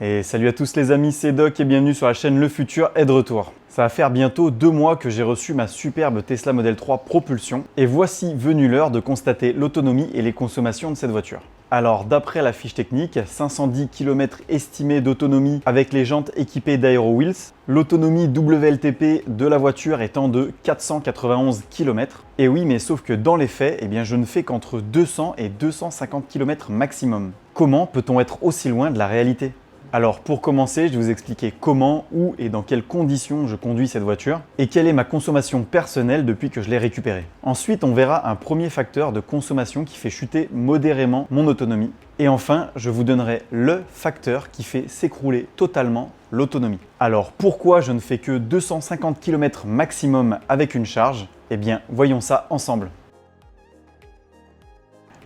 Et salut à tous les amis, c'est Doc et bienvenue sur la chaîne Le Futur est de retour. Ça va faire bientôt 2 mois que j'ai reçu ma superbe Tesla Model 3 Propulsion et voici venue l'heure de constater l'autonomie et les consommations de cette voiture. Alors d'après la fiche technique, 510 km estimés d'autonomie avec les jantes équipées d'Aero Wheels, l'autonomie WLTP de la voiture étant de 491 km. Et oui, mais sauf que dans les faits, je ne fais qu'entre 200 et 250 km maximum. Comment peut-on être aussi loin de la réalité ? Alors pour commencer, je vais vous expliquer comment, où et dans quelles conditions je conduis cette voiture et quelle est ma consommation personnelle depuis que je l'ai récupérée. Ensuite, on verra un premier facteur de consommation qui fait chuter modérément mon autonomie. Et enfin, je vous donnerai le facteur qui fait s'écrouler totalement l'autonomie. Alors pourquoi je ne fais que 250 km maximum avec une charge ? Eh bien, voyons ça ensemble.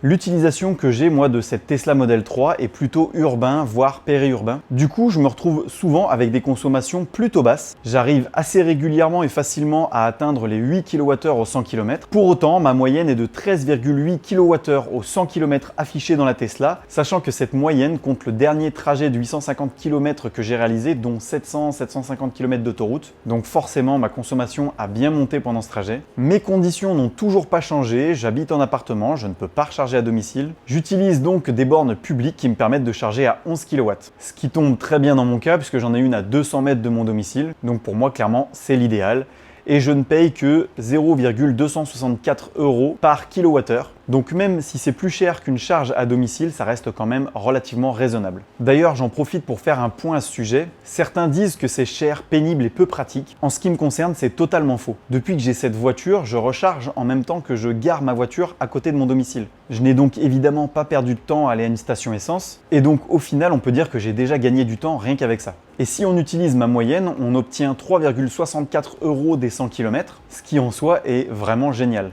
L'utilisation que j'ai moi de cette Tesla Model 3 est plutôt urbain, voire périurbain. Du coup, je me retrouve souvent avec des consommations plutôt basses. J'arrive assez régulièrement et facilement à atteindre les 8 kWh au 100 km. Pour autant, ma moyenne est de 13,8 kWh au 100 km affichée dans la Tesla, sachant que cette moyenne compte le dernier trajet de 850 km que j'ai réalisé, dont 700-750 km d'autoroute. Donc forcément, ma consommation a bien monté pendant ce trajet. Mes conditions n'ont toujours pas changé, j'habite en appartement, je ne peux pas recharger à domicile. J'utilise donc des bornes publiques qui me permettent de charger à 11 kW. Ce qui tombe très bien dans mon cas puisque j'en ai une à 200 mètres de mon domicile. Donc pour moi, clairement, c'est l'idéal. Et je ne paye que 0,264 € par kWh. Donc même si c'est plus cher qu'une charge à domicile, ça reste quand même relativement raisonnable. D'ailleurs, j'en profite pour faire un point à ce sujet. Certains disent que c'est cher, pénible et peu pratique. En ce qui me concerne, c'est totalement faux. Depuis que j'ai cette voiture, je recharge en même temps que je gare ma voiture à côté de mon domicile. Je n'ai donc évidemment pas perdu de temps à aller à une station essence. Et donc au final, on peut dire que j'ai déjà gagné du temps rien qu'avec ça. Et si on utilise ma moyenne, on obtient 3,64 € des 100 km, ce qui en soi est vraiment génial.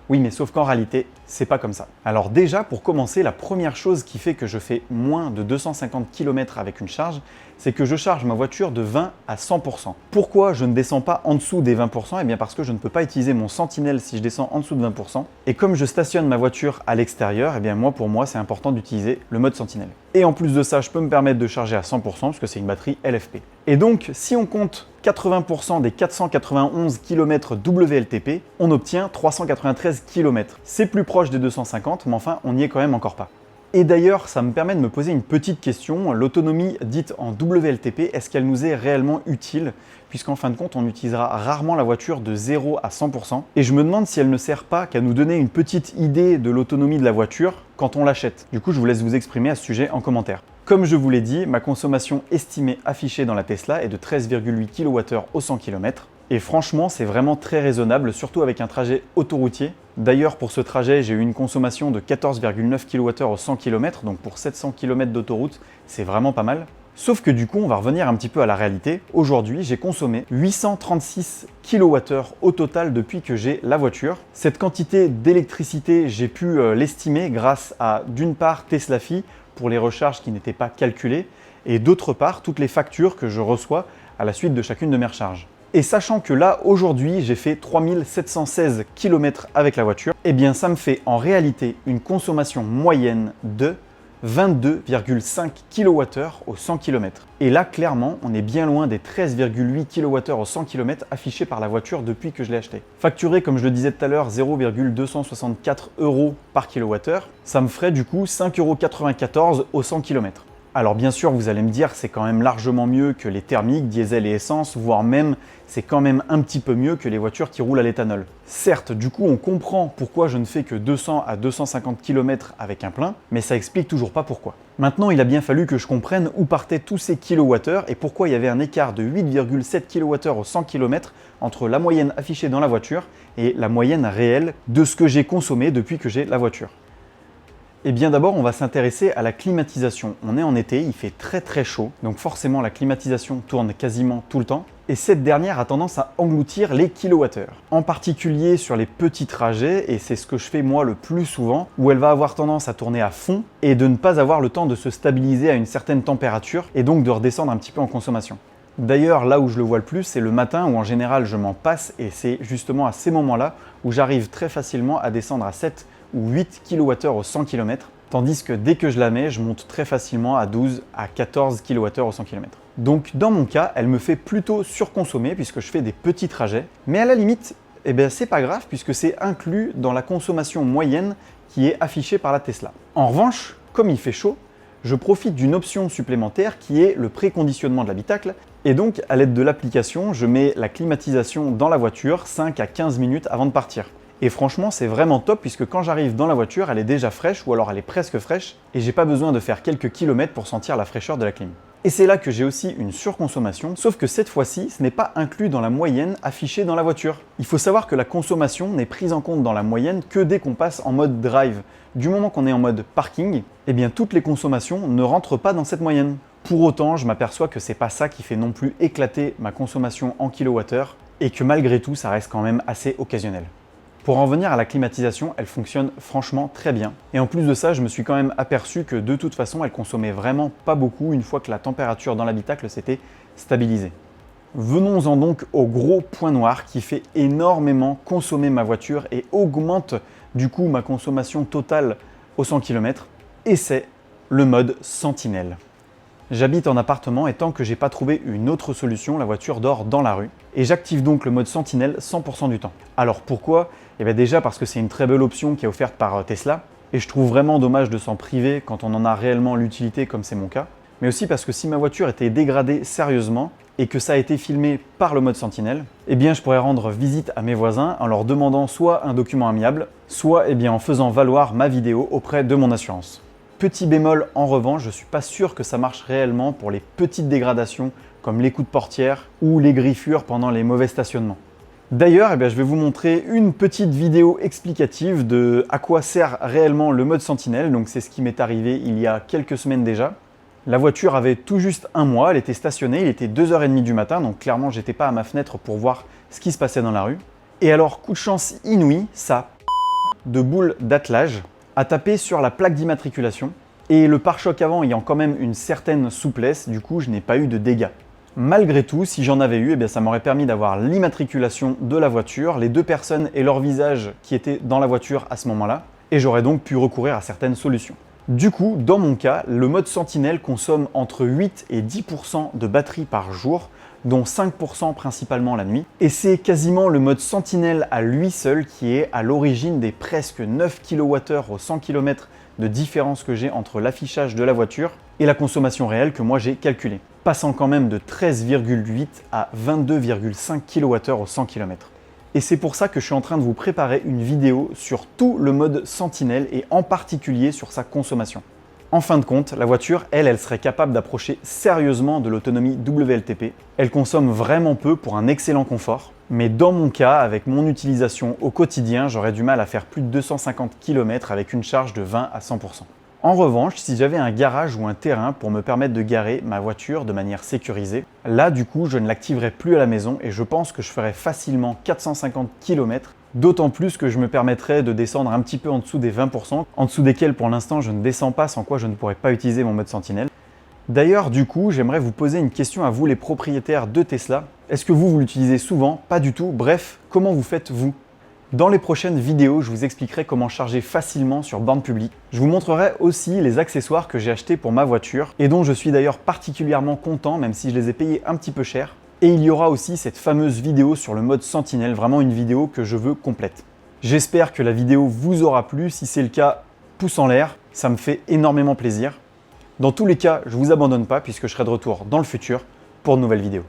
Oui, mais sauf qu'en réalité, c'est pas comme ça. Alors déjà, pour commencer, la première chose qui fait que je fais moins de 250 km avec une charge, c'est que je charge ma voiture de 20 à 100%. Pourquoi je ne descends pas en dessous des 20% ? Eh bien parce que je ne peux pas utiliser mon sentinelle si je descends en dessous de 20%. Et comme je stationne ma voiture à l'extérieur, eh bien pour moi, c'est important d'utiliser le mode sentinelle. Et en plus de ça, je peux me permettre de charger à 100% parce que c'est une batterie LFP. Et donc, si on compte 80% des 491 km WLTP, on obtient 393 km. C'est plus proche des 250, mais enfin, on n'y est quand même encore pas. Et d'ailleurs, ça me permet de me poser une petite question. L'autonomie dite en WLTP, est-ce qu'elle nous est réellement utile ? Puisqu'en fin de compte, on utilisera rarement la voiture de 0 à 100%. Et je me demande si elle ne sert pas qu'à nous donner une petite idée de l'autonomie de la voiture quand on l'achète. Du coup, je vous laisse vous exprimer à ce sujet en commentaire. Comme je vous l'ai dit, ma consommation estimée affichée dans la Tesla est de 13,8 kWh au 100 km. Et franchement, c'est vraiment très raisonnable, surtout avec un trajet autoroutier. D'ailleurs, pour ce trajet, j'ai eu une consommation de 14,9 kWh au 100 km, donc pour 700 km d'autoroute, c'est vraiment pas mal. Sauf que du coup, on va revenir un petit peu à la réalité. Aujourd'hui, j'ai consommé 836 kWh au total depuis que j'ai la voiture. Cette quantité d'électricité, j'ai pu l'estimer grâce à, d'une part, Teslafi, pour les recharges qui n'étaient pas calculées, et d'autre part, toutes les factures que je reçois à la suite de chacune de mes recharges. Et sachant que là, aujourd'hui, j'ai fait 3716 km avec la voiture, eh bien ça me fait en réalité une consommation moyenne de 22,5 kWh au 100 km. Et là, clairement, on est bien loin des 13,8 kWh au 100 km affichés par la voiture depuis que je l'ai achetée. Facturé, comme je le disais tout à l'heure, 0,264 € par kWh, ça me ferait du coup 5,94 € au 100 km. Alors bien sûr, vous allez me dire, c'est quand même largement mieux que les thermiques, diesel et essence, voire même, c'est quand même un petit peu mieux que les voitures qui roulent à l'éthanol. Certes, du coup, on comprend pourquoi je ne fais que 200 à 250 km avec un plein, mais ça explique toujours pas pourquoi. Maintenant, il a bien fallu que je comprenne où partaient tous ces kilowattheures et pourquoi il y avait un écart de 8,7 kWh au 100 km entre la moyenne affichée dans la voiture et la moyenne réelle de ce que j'ai consommé depuis que j'ai la voiture. Et bien d'abord, on va s'intéresser à la climatisation. On est en été, il fait très chaud, donc forcément la climatisation tourne quasiment tout le temps. Et cette dernière a tendance à engloutir les kilowattheures. En particulier sur les petits trajets, et c'est ce que je fais moi le plus souvent, où elle va avoir tendance à tourner à fond et de ne pas avoir le temps de se stabiliser à une certaine température et donc de redescendre un petit peu en consommation. D'ailleurs, là où je le vois le plus, c'est le matin où en général je m'en passe et c'est justement à ces moments-là où j'arrive très facilement à descendre à 7 ou 8 kWh au 100 km. Tandis que dès que je la mets, je monte très facilement à 12 à 14 kWh au 100 km. Donc dans mon cas, elle me fait plutôt surconsommer puisque je fais des petits trajets. Mais à la limite, eh bien, c'est pas grave puisque c'est inclus dans la consommation moyenne qui est affichée par la Tesla. En revanche, comme il fait chaud, je profite d'une option supplémentaire qui est le préconditionnement de l'habitacle. Et donc, à l'aide de l'application, je mets la climatisation dans la voiture 5 à 15 minutes avant de partir. Et franchement, c'est vraiment top puisque quand j'arrive dans la voiture, elle est déjà fraîche ou alors elle est presque fraîche et j'ai pas besoin de faire quelques kilomètres pour sentir la fraîcheur de la clim. Et c'est là que j'ai aussi une surconsommation, sauf que cette fois-ci, ce n'est pas inclus dans la moyenne affichée dans la voiture. Il faut savoir que la consommation n'est prise en compte dans la moyenne que dès qu'on passe en mode drive. Du moment qu'on est en mode parking, eh bien toutes les consommations ne rentrent pas dans cette moyenne. Pour autant, je m'aperçois que c'est pas ça qui fait non plus éclater ma consommation en kilowattheure et que malgré tout, ça reste quand même assez occasionnel. Pour en venir à la climatisation, elle fonctionne franchement très bien. Et en plus de ça, je me suis quand même aperçu que de toute façon, elle consommait vraiment pas beaucoup une fois que la température dans l'habitacle s'était stabilisée. Venons-en donc au gros point noir qui fait énormément consommer ma voiture et augmente du coup ma consommation totale au 100 km, et c'est le mode sentinelle. J'habite en appartement et tant que j'ai pas trouvé une autre solution, la voiture dort dans la rue. Et j'active donc le mode sentinelle 100% du temps. Alors pourquoi ? Eh bien déjà parce que c'est une très belle option qui est offerte par Tesla. Et je trouve vraiment dommage de s'en priver quand on en a réellement l'utilité comme c'est mon cas. Mais aussi parce que si ma voiture était dégradée sérieusement et que ça a été filmé par le mode sentinelle, eh bien je pourrais rendre visite à mes voisins en leur demandant soit un document amiable, soit en faisant valoir ma vidéo auprès de mon assurance. Petit bémol en revanche, je ne suis pas sûr que ça marche réellement pour les petites dégradations comme les coups de portière ou les griffures pendant les mauvais stationnements. D'ailleurs, je vais vous montrer une petite vidéo explicative de à quoi sert réellement le mode sentinelle. Donc c'est ce qui m'est arrivé il y a quelques semaines déjà. La voiture avait tout juste un mois, elle était stationnée, il était 2h30 du matin, donc clairement j'étais pas à ma fenêtre pour voir ce qui se passait dans la rue. Et alors, coup de chance inouï, ça de boule d'attelage a tapé sur la plaque d'immatriculation et le pare-choc avant ayant quand même une certaine souplesse, du coup je n'ai pas eu de dégâts. Malgré tout, si j'en avais eu, ça m'aurait permis d'avoir l'immatriculation de la voiture, les deux personnes et leur visage qui étaient dans la voiture à ce moment-là, et j'aurais donc pu recourir à certaines solutions. Du coup, dans mon cas, le mode sentinelle consomme entre 8 et 10% de batterie par jour, dont 5% principalement la nuit. Et c'est quasiment le mode sentinelle à lui seul qui est à l'origine des presque 9 kWh au 100 km de différence que j'ai entre l'affichage de la voiture et la consommation réelle que moi j'ai calculée, passant quand même de 13,8 à 22,5 kWh au 100 km. Et c'est pour ça que je suis en train de vous préparer une vidéo sur tout le mode sentinelle et en particulier sur sa consommation. En fin de compte, la voiture, elle serait capable d'approcher sérieusement de l'autonomie WLTP. Elle consomme vraiment peu pour un excellent confort. Mais dans mon cas, avec mon utilisation au quotidien, j'aurais du mal à faire plus de 250 km avec une charge de 20 à 100%. En revanche, si j'avais un garage ou un terrain pour me permettre de garer ma voiture de manière sécurisée, là du coup je ne l'activerai plus à la maison et je pense que je ferais facilement 450 km, d'autant plus que je me permettrais de descendre un petit peu en dessous des 20%, en dessous desquels pour l'instant je ne descends pas, sans quoi je ne pourrais pas utiliser mon mode sentinelle. D'ailleurs, du coup, j'aimerais vous poser une question à vous les propriétaires de Tesla. Est-ce que vous l'utilisez souvent? Pas du tout. Bref, comment vous faites vous? Dans les prochaines vidéos, je vous expliquerai comment charger facilement sur borne publique. Je vous montrerai aussi les accessoires que j'ai achetés pour ma voiture et dont je suis d'ailleurs particulièrement content, même si je les ai payés un petit peu cher. Et il y aura aussi cette fameuse vidéo sur le mode sentinelle, vraiment une vidéo que je veux complète. J'espère que la vidéo vous aura plu. Si c'est le cas, pouce en l'air, ça me fait énormément plaisir. Dans tous les cas, je ne vous abandonne pas puisque je serai de retour dans le futur pour de nouvelles vidéos.